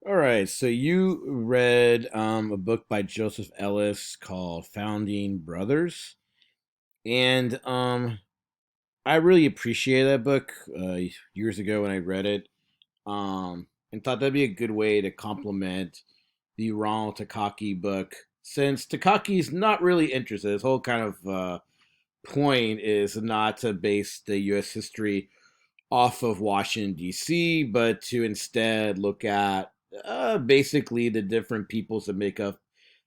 All right, so you read a book by Joseph Ellis called Founding Brothers, and I really appreciated that book years ago when I read it, and thought that'd be a good way to complement the Ronald Takaki book, since Takaki's not really interested. His whole kind of point is not to base the U.S. history off of Washington, D.C., but to instead look at basically the different peoples that make up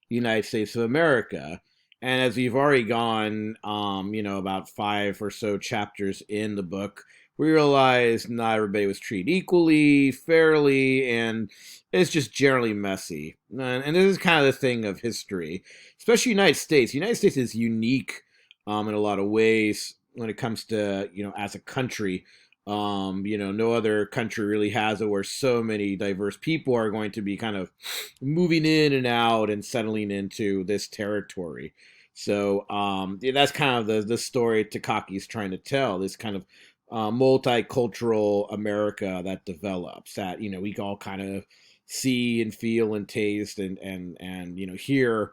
the United States of America. And as we've already gone, about five or so chapters in the book, we realize not everybody was treated equally, fairly, and it's just generally messy. And this is kind of the thing of history, especially United States. The United States is unique in a lot of ways when it comes to, as a country. No other country really has it where so many diverse people are going to be kind of moving in and out and settling into this territory. So that's kind of the story Takaki's trying to tell. This kind of multicultural America that develops that we all kind of see and feel and taste and hear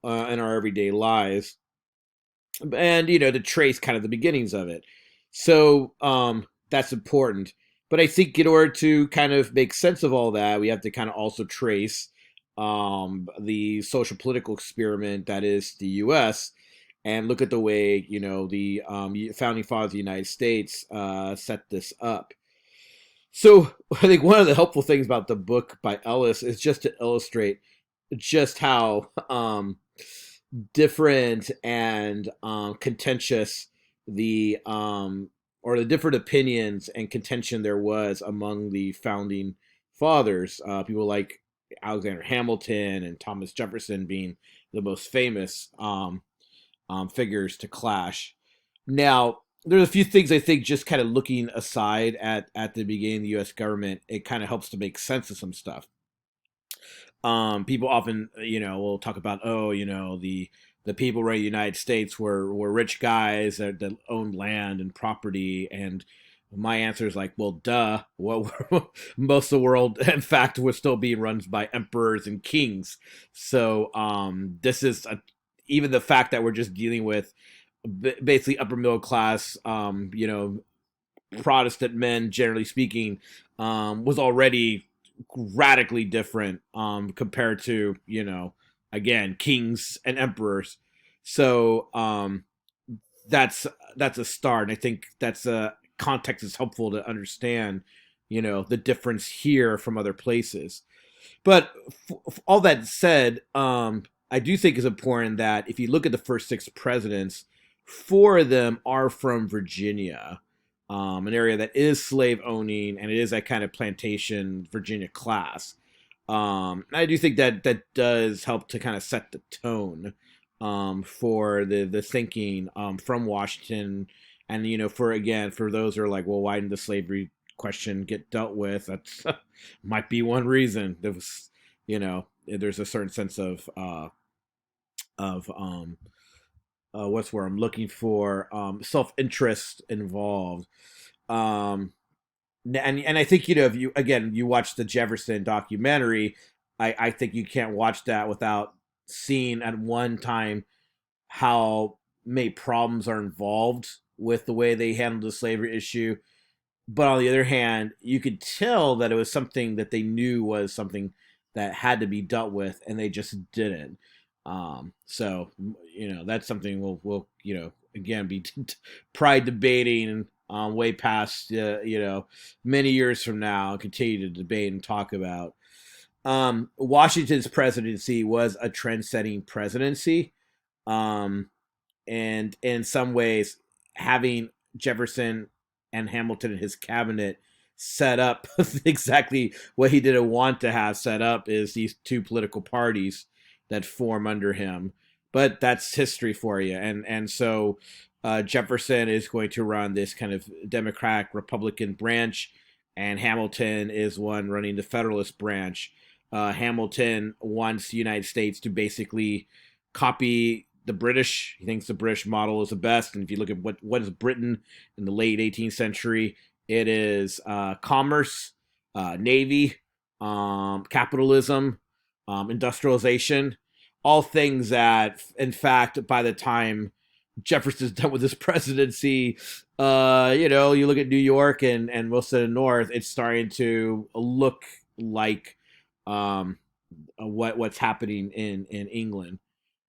in our everyday lives, and to trace kind of the beginnings of it. So that's important. But I think in order to kind of make sense of all that, we have to kind of also trace the social political experiment that is the U.S. and look at the way the founding fathers of the United States set this up. So I think one of the helpful things about the book by Ellis is just to illustrate just how different and contentious the or the different opinions and contention there was among the founding fathers. People like Alexander Hamilton and Thomas Jefferson being the most famous figures to clash. Now, there's a few things I think just kind of looking aside at the beginning of the U.S. government, it kind of helps to make sense of some stuff. People often, will talk about, the people running the United States were rich guys that owned land and property, and my answer is like, well, duh. Well, most of the world, in fact, was still being run by emperors and kings. So this is even the fact that we're just dealing with basically upper middle class, Protestant men, generally speaking, was already radically different compared to again kings and emperors. So that's a start, and I think that's a context is helpful to understand the difference here from other places. But all that said, I do think it's important that if you look at the first six presidents, four of them are from Virginia, an area that is slave owning, and it is that kind of plantation Virginia class. I do think that that does help to kind of set the tone for the thinking from Washington, and for those who are like, well, why didn't the slavery question get dealt with? That's might be one reason. There was, there's a certain sense of what's where I'm looking for self interest involved. Um, and I think if you watch the Jefferson documentary, I think you can't watch that without seeing at one time how many problems are involved with the way they handled the slavery issue. But on the other hand, you could tell that it was something that they knew was something that had to be dealt with, and they just didn't. So that's something we'll again be pride debating way past many years from now, and continue to debate and talk about. Washington's presidency was a trend-setting presidency, um, and in some ways, having Jefferson and Hamilton and his cabinet set up exactly what he didn't want to have set up is these two political parties that form under him. But that's history for you, and so Jefferson is going to run this kind of Democratic Republican branch, and Hamilton is one running the Federalist branch. Hamilton wants the United States to basically copy the British. He thinks the British model is the best. And if you look at what is Britain in the late 18th century, it is commerce, navy, capitalism, industrialization, all things that, in fact, by the time Jefferson's done with his presidency, you look at New York and most of the North, it's starting to look like um, what's happening in England.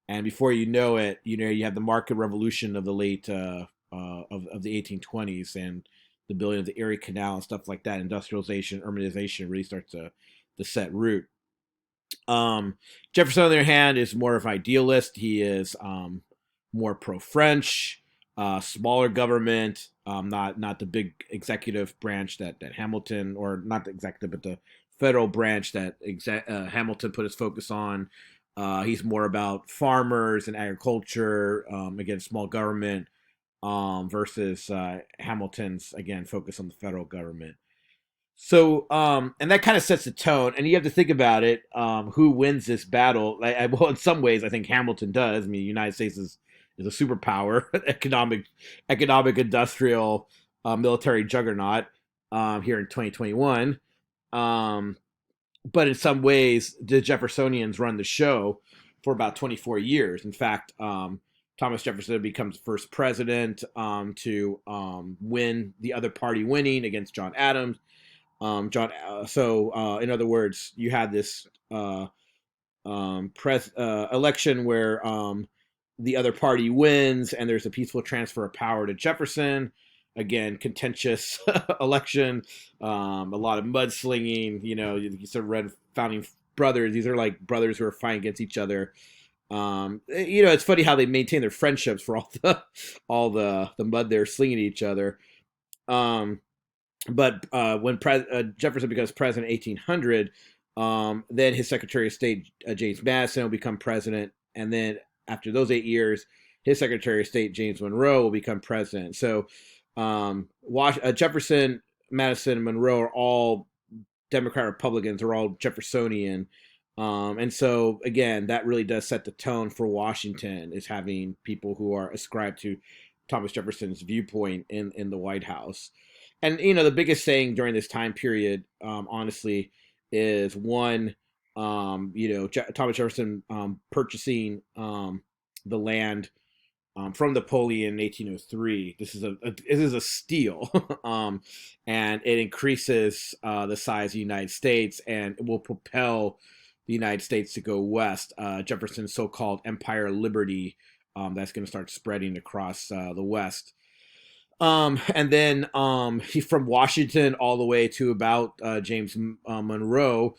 And before you know it, you have the market revolution of the late of the 1820s and the building of the Erie Canal and stuff like that. Industrialization, urbanization really starts to set root. Jefferson, on the other hand, is more of an idealist. He is more pro-French, smaller government, not the big executive branch that Hamilton, or not the executive, but the federal branch that Hamilton put his focus on. He's more about farmers and agriculture, again, small government, versus Hamilton's, again, focus on the federal government. So, and that kind of sets the tone, and you have to think about it. Who wins this battle? Well, in some ways, I think Hamilton does. I mean, the United States is a superpower, economic, industrial, military juggernaut here in 2021. Um, but in some ways, the Jeffersonians run the show for about 24 years. In fact, Thomas Jefferson becomes the first president to win the other party winning against John Adams. In other words, you had this election where the other party wins, and there's a peaceful transfer of power to Jefferson. Again, contentious election, a lot of mudslinging. You sort of read Founding Brothers. These are like brothers who are fighting against each other. It's funny how they maintain their friendships for all the mud they're slinging at each other. But when Jefferson becomes president in 1800, then his Secretary of State, James Madison, will become president. And then after those 8 years, his Secretary of State, James Monroe, will become president. So Jefferson, Madison, and Monroe are all Democrat Republicans. They're all Jeffersonian. And so, again, that really does set the tone for Washington, is having people who are ascribed to Thomas Jefferson's viewpoint in the White House. And, the biggest thing during this time period, honestly, is one, Thomas Jefferson purchasing the land from Napoleon in 1803. This is a steal, and it increases the size of the United States, and it will propel the United States to go west. Jefferson's so-called Empire of Liberty, that's going to start spreading across the West. And then he, from Washington all the way to about James Monroe,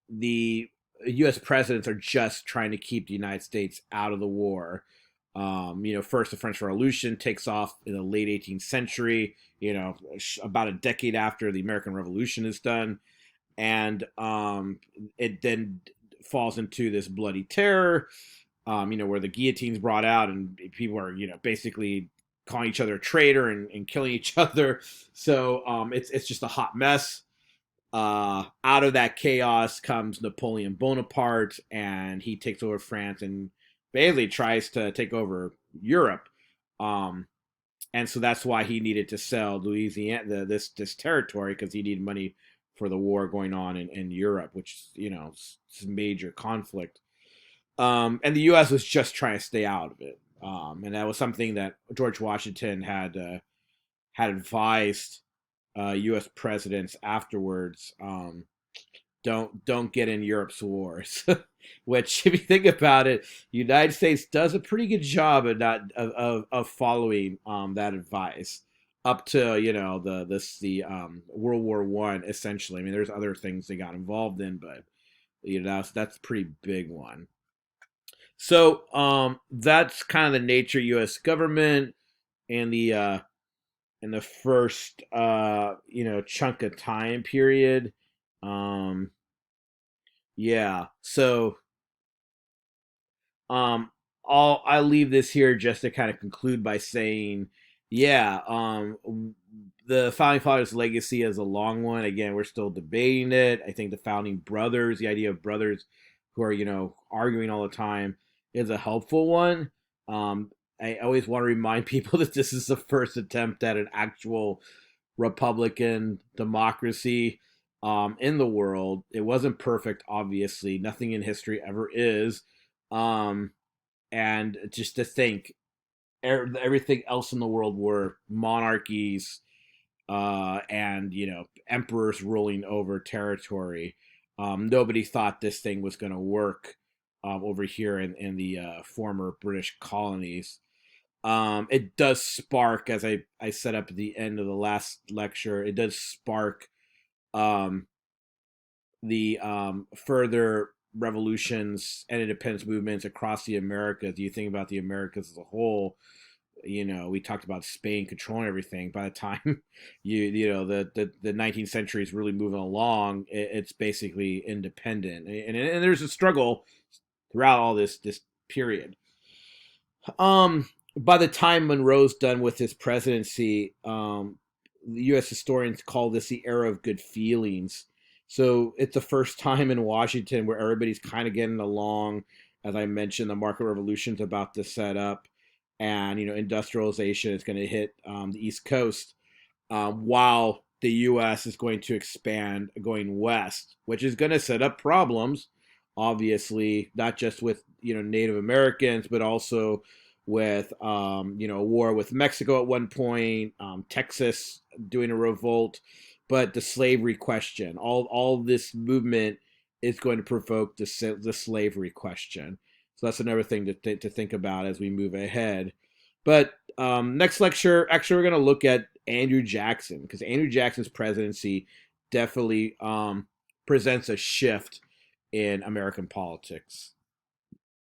the U.S. presidents are just trying to keep the United States out of the war. First the French Revolution takes off in the late 18th century, about a decade after the American Revolution is done. And it then falls into this bloody terror, where the guillotine's brought out and people are, basically calling each other a traitor and killing each other. So it's just a hot mess. Out of that chaos comes Napoleon Bonaparte, and he takes over France and basically tries to take over Europe. And so that's why he needed to sell Louisiana, this territory, because he needed money for the war going on in Europe, which is a major conflict. And the U.S. was just trying to stay out of it. And that was something that George Washington had advised U.S. presidents afterwards. Don't get in Europe's wars, which, if you think about it, the United States does a pretty good job of following that advice up to the World War One, essentially. I mean, there's other things they got involved in, but that's a pretty big one. So that's kind of the nature of U.S. government and in the first chunk of time period. Um, yeah. So I'll leave this here just to kind of conclude by saying, yeah, the founding fathers legacy is a long one. Again, we're still debating it. I think the founding brothers, the idea of brothers who are arguing all the time, is a helpful one. I always want to remind people that this is the first attempt at an actual Republican democracy. in the world. It wasn't perfect, obviously. Nothing in history ever is. Um, and just to think, everything else in the world were monarchies, and emperors ruling over territory. Nobody thought this thing was going to work over here in the former British colonies. It does spark, as I set up at the end of the last lecture, it does spark um, the further revolutions and independence movements across the Americas. You think about the Americas as a whole. We talked about Spain controlling everything. By the time the 19th century is really moving along, it's basically independent, and there's a struggle throughout all this period. By the time Monroe's done with his presidency, the U.S. historians call this the era of good feelings. So it's the first time in Washington where everybody's kind of getting along. As I mentioned, the market revolution's about to set up, and industrialization is going to hit the East Coast, while the U.S. is going to expand going west, which is going to set up problems, obviously, not just with Native Americans, but also with a war with Mexico at one point, Texas doing a revolt, but the slavery question, all this movement is going to provoke the slavery question. So that's another thing to think about as we move ahead. But next lecture, actually, we're going to look at Andrew Jackson, because Andrew Jackson's presidency definitely presents a shift in American politics.